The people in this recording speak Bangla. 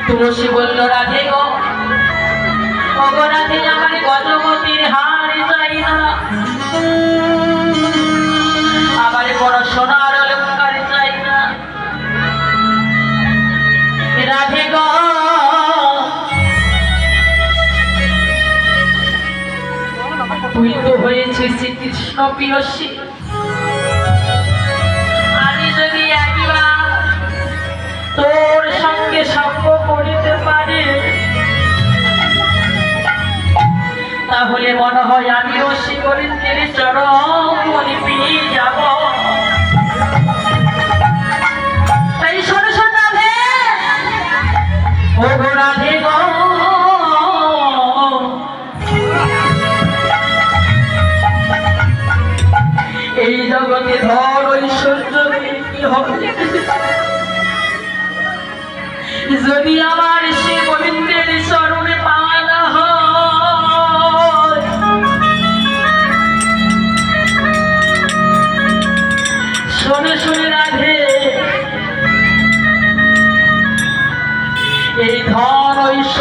তুলসী বলল রাধে গো, ওগো রাধে আমার গজপতির হার চাই না, আমার বড় সোনার অলঙ্কার চাই না। রাধে গো তুই তো হয়েছিস শ্রীকৃষ্ণ প্রিয়সী, আমি যদি একবার তোর সঙ্গে সঙ্গ করিতে পারি তাহলে মনে হয় আমিও শ্রীগোবিন্দের চরণ পেয়ে যাব। তাই শোনো শোনো রাধে, ও গো রাধে গো, এই জগতে ধর ঐশ্বর্য কি হবে যদি আমার